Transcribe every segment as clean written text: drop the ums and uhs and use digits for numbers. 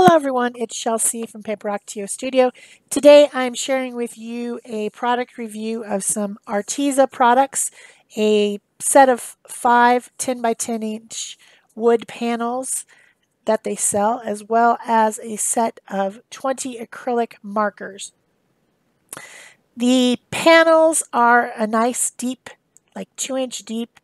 Hello everyone, it's Shel C from PaperOcotilloStudio. Today I'm sharing with you a product review of some Arteza products, a set of 5 10 by 10 inch wood panels that they sell, as well as a set of 20 acrylic markers. The panels are a nice deep, like 2-inch deep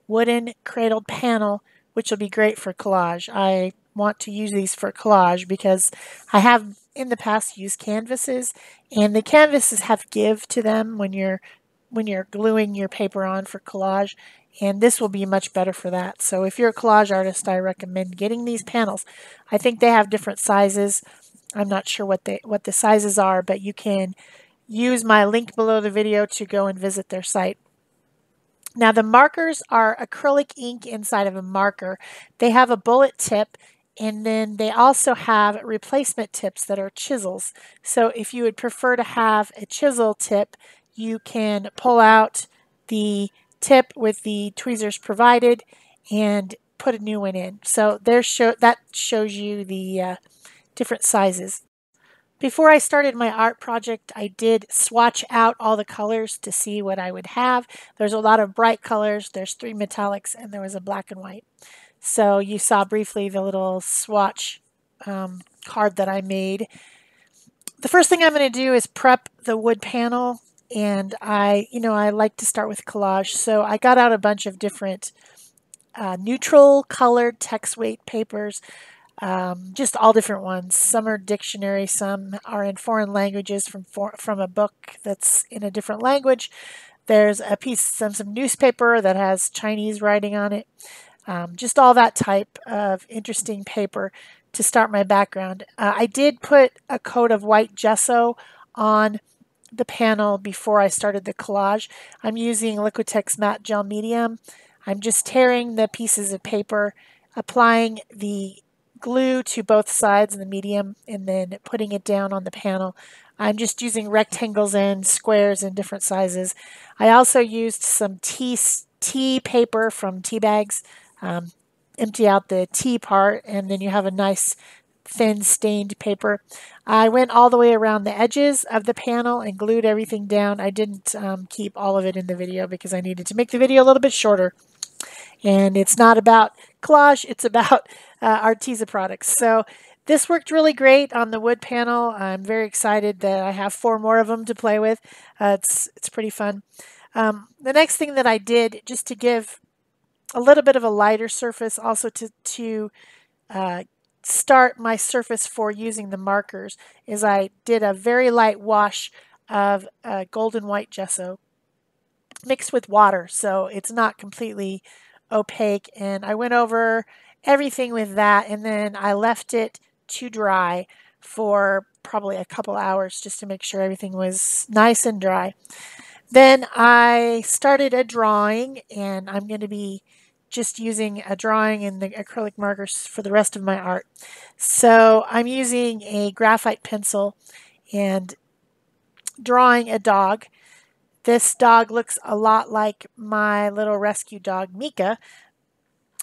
wooden cradled panel, which will be great for collage. I want to use these for collage because I have in the past used canvases, and the canvases have give to them when you're gluing your paper on for collage, and this will be much better for that. So if you're a collage artist, I recommend getting these panels. I think they have different sizes. I'm not sure what the sizes are, but you can use my link below the video to go and visit their site. Now the markers are acrylic ink inside of a marker. They have a bullet tip, and then they also have replacement tips that are chisels. So if you would prefer to have a chisel tip, you can pull out the tip with the tweezers provided and put a new one in. So that shows you the different sizes. Before I started my art project, I did swatch out all the colors to see what I would have. There's a lot of bright colors. There's 3 metallics, and there was a black and white. So you saw briefly the little swatch card that I made. The first thing I'm going to do is prep the wood panel, and I like to start with collage. So I got out a bunch of different neutral colored text weight papers. Just all different ones. Some are dictionary, some are in foreign languages from a book that's in a different language. There's a piece, some newspaper that has Chinese writing on it. Just all that type of interesting paper to start my background. I did put a coat of white gesso on the panel before I started the collage. I'm using Liquitex Matte Gel Medium. I'm just tearing the pieces of paper, applying the glue to both sides in the medium, and then putting it down on the panel. I'm just using rectangles and squares in different sizes. I also used some tea paper from tea bags. Empty out the tea part, and then you have a nice thin stained paper. I went all the way around the edges of the panel and glued everything down. I didn't keep all of it in the video because I needed to make the video a little bit shorter. And it's not about collage, it's about Arteza products. So this worked really great on the wood panel. I'm very excited that I have 4 more of them to play with. It's pretty fun. The next thing that I did, just to give a little bit of a lighter surface, also to start my surface for using the markers, is I did a very light wash of golden white gesso mixed with water, so it's not completely opaque, and I went over everything with that, and then I left it to dry for probably a couple hours just to make sure everything was nice and dry. Then I started a drawing, and I'm going to be just using a drawing in the acrylic markers for the rest of my art. So I'm using a graphite pencil and drawing a dog. This dog looks a lot like my little rescue dog, Mika.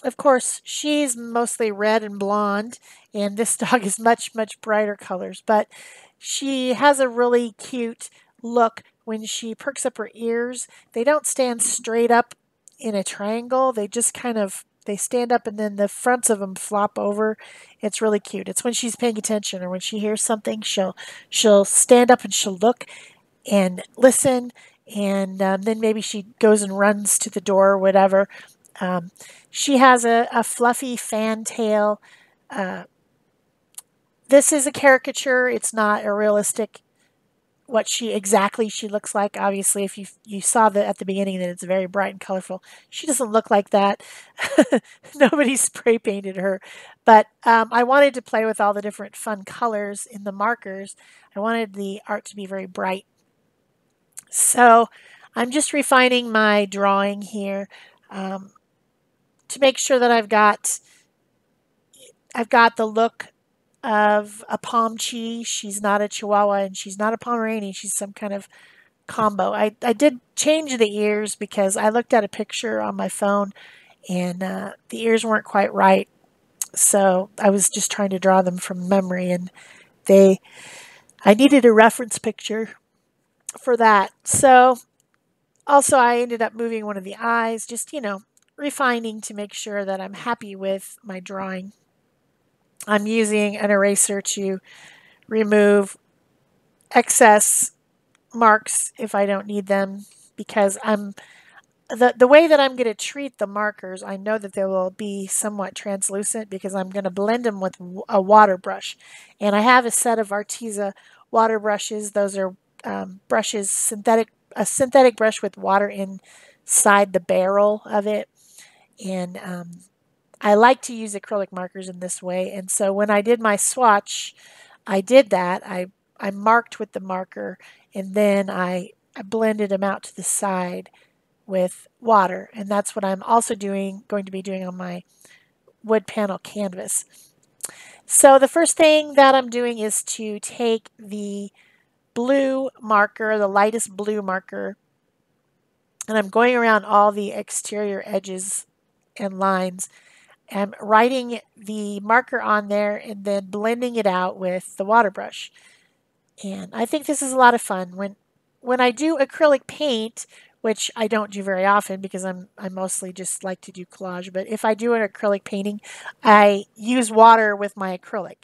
Of course, she's mostly red and blonde, and this dog is much brighter colors, but she has a really cute look when she perks up her ears. They don't stand straight up in a triangle. They just they stand up, and then the fronts of them flop over. It's really cute. It's when she's paying attention, or when she hears something, she'll stand up and she'll look and listen, and then maybe she goes and runs to the door or whatever. She has a fluffy fantail. This is a caricature. It's not a realistic what she looks like. Obviously, if you saw at the beginning that it's very bright and colorful, she doesn't look like that. Nobody spray painted her. But I wanted to play with all the different fun colors in the markers. I wanted the art to be very bright. So I'm just refining my drawing here to make sure that I've got the look of a Pomchi. She's not a Chihuahua, and she's not a Pomeranian. She's some kind of combo. I did change the ears because I looked at a picture on my phone, and the ears weren't quite right. So I was just trying to draw them from memory, and I needed a reference picture for that. So also I ended up moving one of the eyes, just, refining to make sure that I'm happy with my drawing. I'm using an eraser to remove excess marks if I don't need them, because the way that I'm going to treat the markers, I know that they will be somewhat translucent because I'm going to blend them with a water brush. And I have a set of Arteza water brushes. Those are brushes, a synthetic brush with water inside the barrel of it. And I like to use acrylic markers in this way. And so when I did my swatch, I did that. I marked with the marker, and then I blended them out to the side with water. And that's what I'm also going to be doing on my wood panel canvas. So the first thing that I'm doing is to take the blue marker, the lightest blue marker, and I'm going around all the exterior edges and lines. I'm writing the marker on there and then blending it out with the water brush. And I think this is a lot of fun. When I do acrylic paint, which I don't do very often because I mostly just like to do collage, but if I do an acrylic painting, I use water with my acrylic.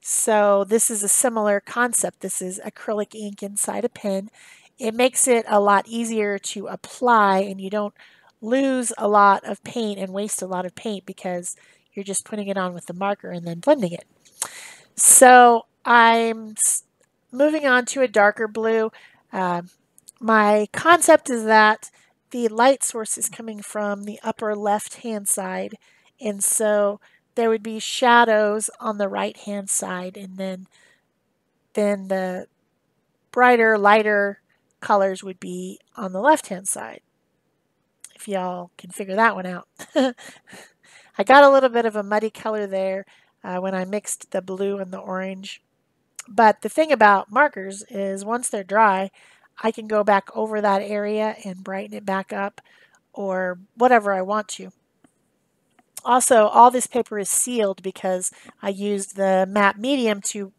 So this is a similar concept. This is acrylic ink inside a pen. It makes it a lot easier to apply, and you don't lose a lot of paint and waste a lot of paint because you're just putting it on with the marker and then blending it. So I'm moving on to a darker blue. My concept is that the light source is coming from the upper left-hand side, and so there would be shadows on the right-hand side, and then the brighter, lighter colors would be on the left-hand side, if y'all can figure that one out. I got a little bit of a muddy color there when I mixed the blue and the orange. But the thing about markers is once they're dry, I can go back over that area and brighten it back up or whatever I want to. Also, all this paper is sealed because I used the matte medium to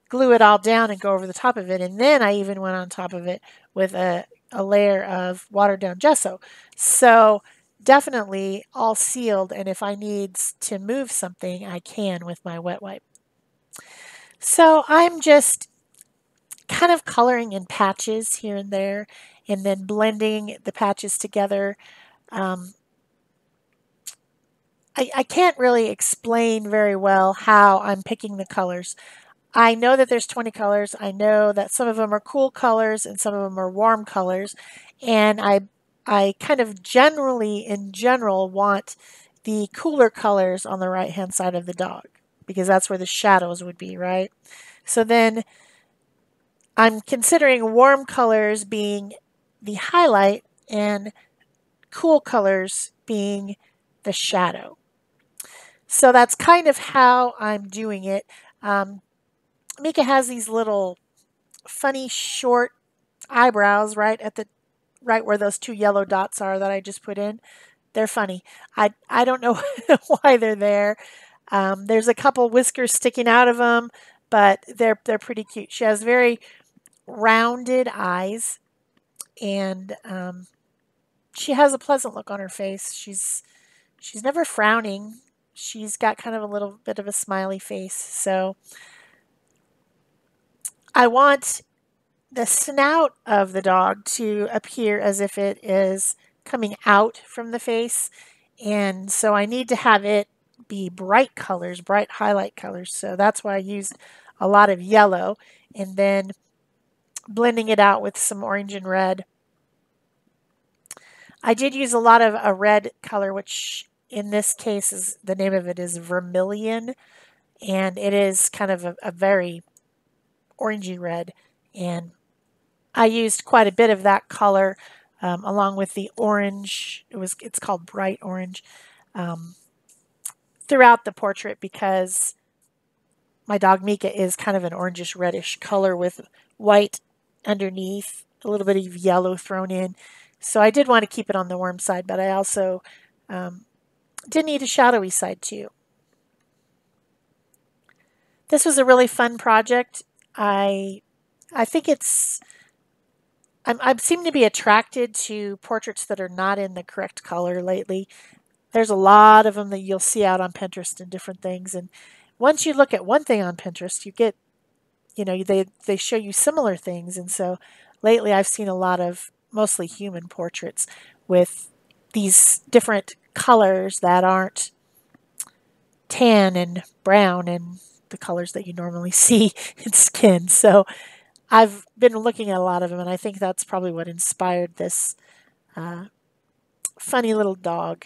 glue it all down and go over the top of it. And then I even went on top of it with a layer of watered down gesso. So definitely all sealed. And if I need to move something, I can with my wet wipe. So I'm just kind of coloring in patches here and there and then blending the patches together. I can't really explain very well how I'm picking the colors. I know that there's 20 colors. I know that some of them are cool colors and some of them are warm colors. And I kind of in general, want the cooler colors on the right-hand side of the dog because that's where the shadows would be, right? So then I'm considering warm colors being the highlight and cool colors being the shadow. So that's kind of how I'm doing it. Mika has these little funny short eyebrows right where those two yellow dots are that I just put in. They're funny. I don't know why they're there. There's a couple whiskers sticking out of them, but they're pretty cute. She has very rounded eyes, and she has a pleasant look on her face. She's never frowning. She's got kind of a little bit of a smiley face. So I want the snout of the dog to appear as if it is coming out from the face. And so I need to have it be bright colors, bright highlight colors. So that's why I used a lot of yellow and then blending it out with some orange and red. I did use a lot of a red color, which in this case is the name of it is vermilion, and it is kind of a very orangey red. And I used quite a bit of that color along with the orange. It's called bright orange throughout the portrait because my dog Mika is kind of an orangish reddish color with white underneath, a little bit of yellow thrown in. So I did want to keep it on the warm side, but I also did need a shadowy side too. This was a really fun project. I think I seem to be attracted to portraits that are not in the correct color lately. There's a lot of them that you'll see out on Pinterest and different things. And once you look at one thing on Pinterest, you get, they show you similar things. And so lately I've seen a lot of mostly human portraits with these different colors that aren't tan and brown and the colors that you normally see in skin. So I've been looking at a lot of them, and I think that's probably what inspired this funny little dog.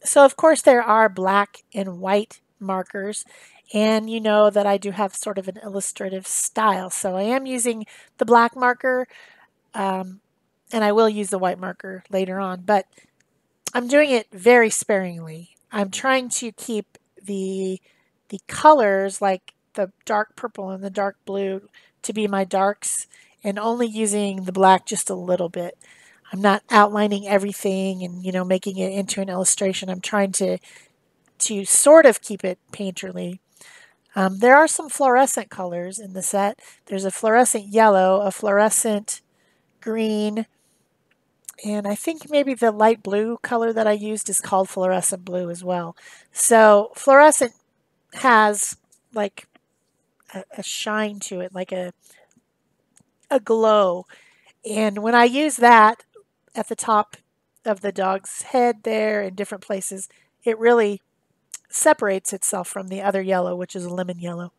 So, of course, there are black and white markers, and you know that I do have sort of an illustrative style. So I am using the black marker, and I will use the white marker later on, but I'm doing it very sparingly. I'm trying to keep the colors, like the dark purple and the dark blue, to be my darks, and only using the black just a little bit. I'm not outlining everything and making it into an illustration. I'm trying to sort of keep it painterly. There are some fluorescent colors in the set. There's a fluorescent yellow, a fluorescent green, and I think maybe the light blue color that I used is called fluorescent blue as well. So fluorescent has like a shine to it, like a glow. And when I use that at the top of the dog's head there in different places, it really separates itself from the other yellow, which is a lemon yellow.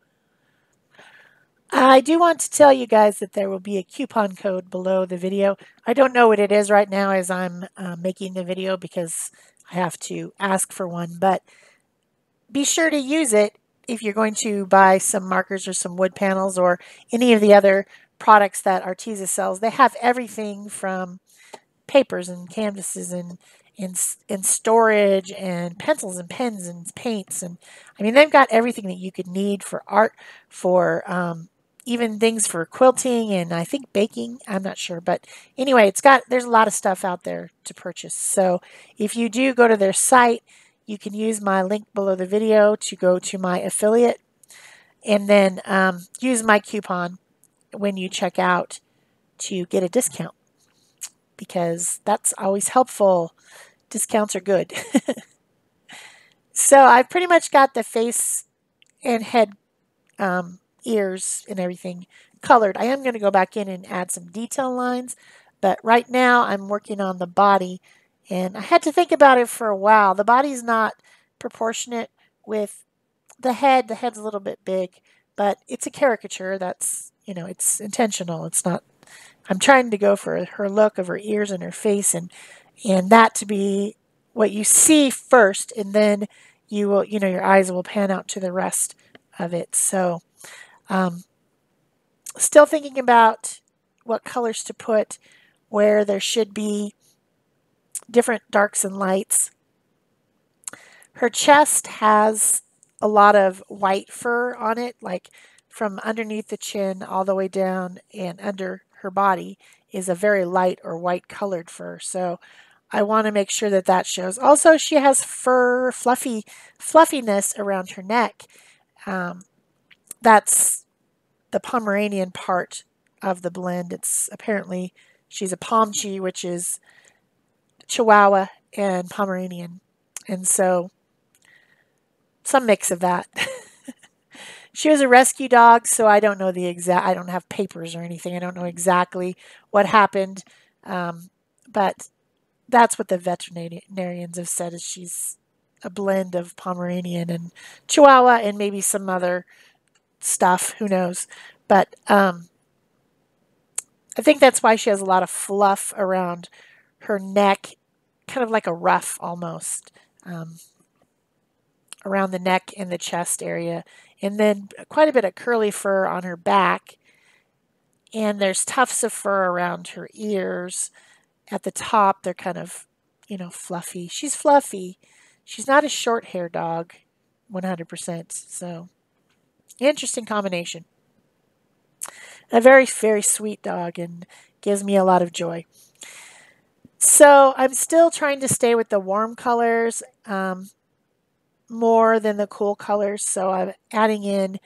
I do want to tell you guys that there will be a coupon code below the video. I don't know what it is right now as I'm making the video because I have to ask for one, but be sure to use it if you're going to buy some markers or some wood panels or any of the other products that Arteza sells. They have everything from papers and canvases and storage and pencils and pens and paints. And I mean, they've got everything that you could need for art, for even things for quilting and I think baking. I'm not sure. But anyway, there's a lot of stuff out there to purchase. So if you do go to their site, you can use my link below the video to go to my affiliate and then use my coupon when you check out to get a discount, because that's always helpful. Discounts are good. So I've pretty much got the face and head, ears and everything colored. I am going to go back in and add some detail lines, but right now I'm working on the body, and I had to think about it for a while. The body's not proportionate with the head. The head's a little bit big, but it's a caricature. That's, it's intentional. It's not, I'm trying to go for her look of her ears and her face and that to be what you see first, and then you will, your eyes will pan out to the rest of it. So, still thinking about what colors to put where there should be different darks and lights. Her chest has a lot of white fur on it, like from underneath the chin all the way down, and under her body is a very light or white colored fur. So I want to make sure that that shows. Also, she has fur, fluffiness around her neck. That's the Pomeranian part of the blend. It's apparently, she's a Pomchi, which is Chihuahua and Pomeranian. And so some mix of that. She was a rescue dog, so I don't know I don't have papers or anything. I don't know exactly what happened. But that's what the veterinarians have said, is she's a blend of Pomeranian and Chihuahua and maybe some other stuff. Who knows? But I think that's why she has a lot of fluff around her neck, kind of like a ruff almost, around the neck and the chest area. And then quite a bit of curly fur on her back. And there's tufts of fur around her ears. At the top, they're kind of, fluffy. She's fluffy. She's not a short hair dog, 100%. So, interesting combination. A very, very sweet dog and gives me a lot of joy. So, I'm still trying to stay with the warm colors. more than the cool colors, so I'm adding in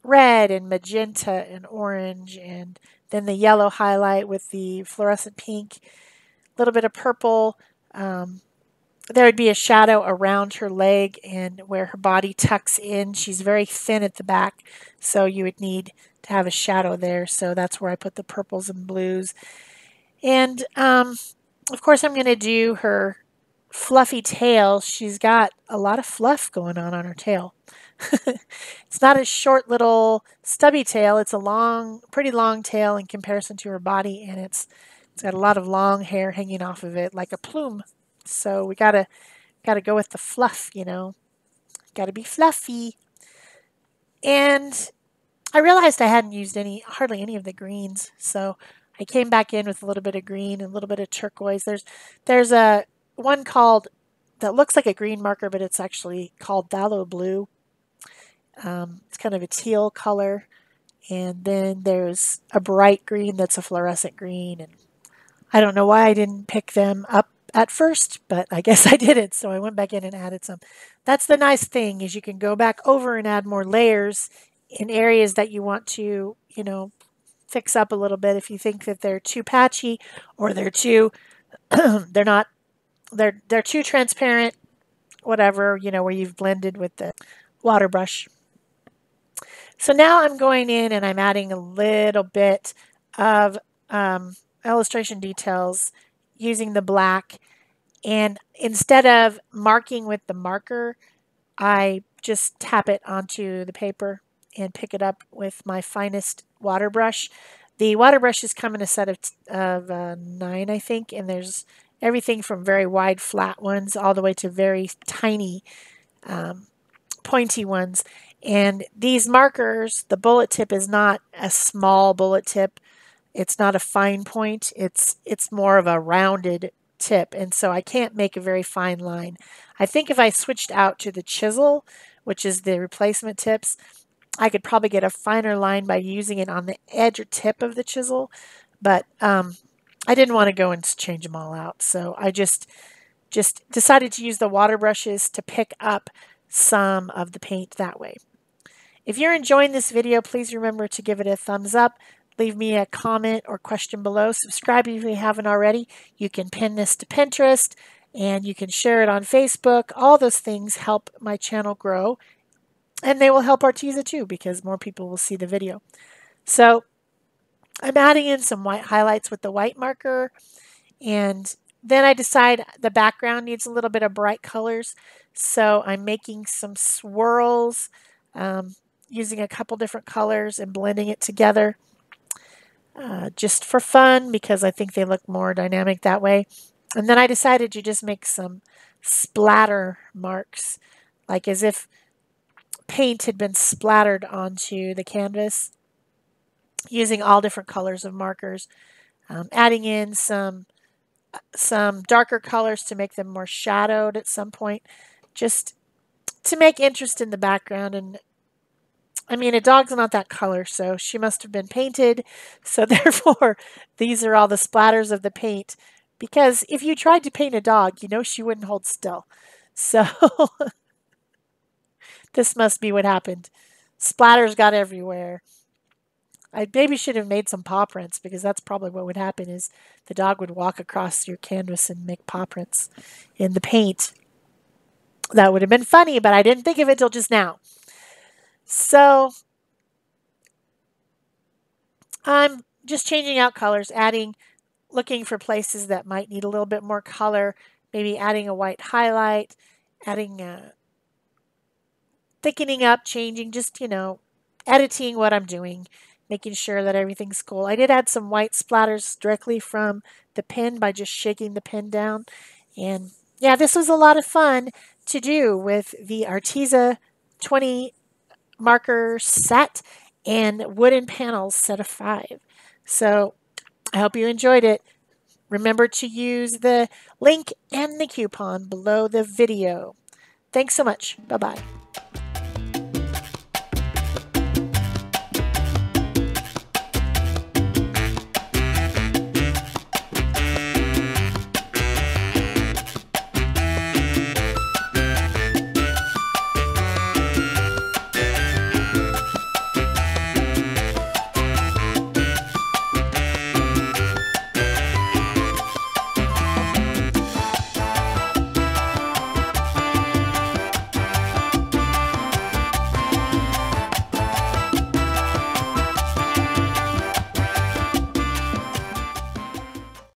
red and magenta and orange, and then the yellow highlight with the fluorescent pink, a little bit of purple. There would be a shadow around her leg and where her body tucks in. She's very thin at the back, so you would need to have a shadow there. So that's where I put the purples and blues. And of course, I'm going to do her fluffy tail. She's got a lot of fluff going on her tail. It's not a short little stubby tail. It's a long, pretty long tail in comparison to her body, and it's got a lot of long hair hanging off of it like a plume. So we gotta go with the fluff, you know. Gotta be fluffy. And I realized I hadn't used hardly any of the greens, so I came back in with a little bit of green and a little bit of turquoise. There's a one called that looks like a green marker, but it's actually called phthalo blue. It's kind of a teal color, and then there's a bright green that's a fluorescent green, and I don't know why I didn't pick them up at first, but I guess I didn't, so I went back in and added some. That's the nice thing, is you can go back over and add more layers in areas that you want to, you know, fix up a little bit if you think that they're too patchy or they're too they're too transparent, whatever, you know, where you've blended with the water brush. So now I'm going in and I'm adding a little bit of illustration details using the black, and instead of marking with the marker, I just tap it onto the paper and pick it up with my finest water brush. The water brushes come in a set of 9, I think, and there's everything from very wide flat ones all the way to very tiny pointy ones. And these markers, the bullet tip is not a small bullet tip. It's not a fine point. It's more of a rounded tip, and so I can't make a very fine line. I think if I switched out to the chisel, which is the replacement tips, I could probably get a finer line by using it on the edge or tip of the chisel, but I didn't want to go and change them all out, so I just decided to use the water brushes to pick up some of the paint that way. If you're enjoying this video, please remember to give it a thumbs up. Leave me a comment or question below. Subscribe if you haven't already. You can pin this to Pinterest, and you can share it on Facebook. All those things help my channel grow, and they will help Arteza too, because more people will see the video. So I'm adding in some white highlights with the white marker, and then I decide the background needs a little bit of bright colors, so I'm making some swirls using a couple different colors and blending it together. Just for fun, because I think they look more dynamic that way. And then I decided to just make some splatter marks, like as if paint had been splattered onto the canvas, using all different colors of markers, adding in some darker colors to make them more shadowed at some point, just to make interest in the background. And I mean, a dog's not that color, so she must have been painted. So therefore, these are all the splatters of the paint. Because if you tried to paint a dog, you know she wouldn't hold still. So this must be what happened. Splatters got everywhere. I maybe should have made some paw prints, because that's probably what would happen, is the dog would walk across your canvas and make paw prints in the paint. That would have been funny, but I didn't think of it till just now. So I'm just changing out colors, looking for places that might need a little bit more color, maybe adding a white highlight, adding thickening up, changing, just, you know, editing what I'm doing, making sure that everything's cool. I did add some white splatters directly from the pen by just shaking the pen down. And yeah, this was a lot of fun to do with the Arteza 20 marker set and wooden panels set of 5. So I hope you enjoyed it. Remember to use the link and the coupon below the video. Thanks so much. Bye-bye.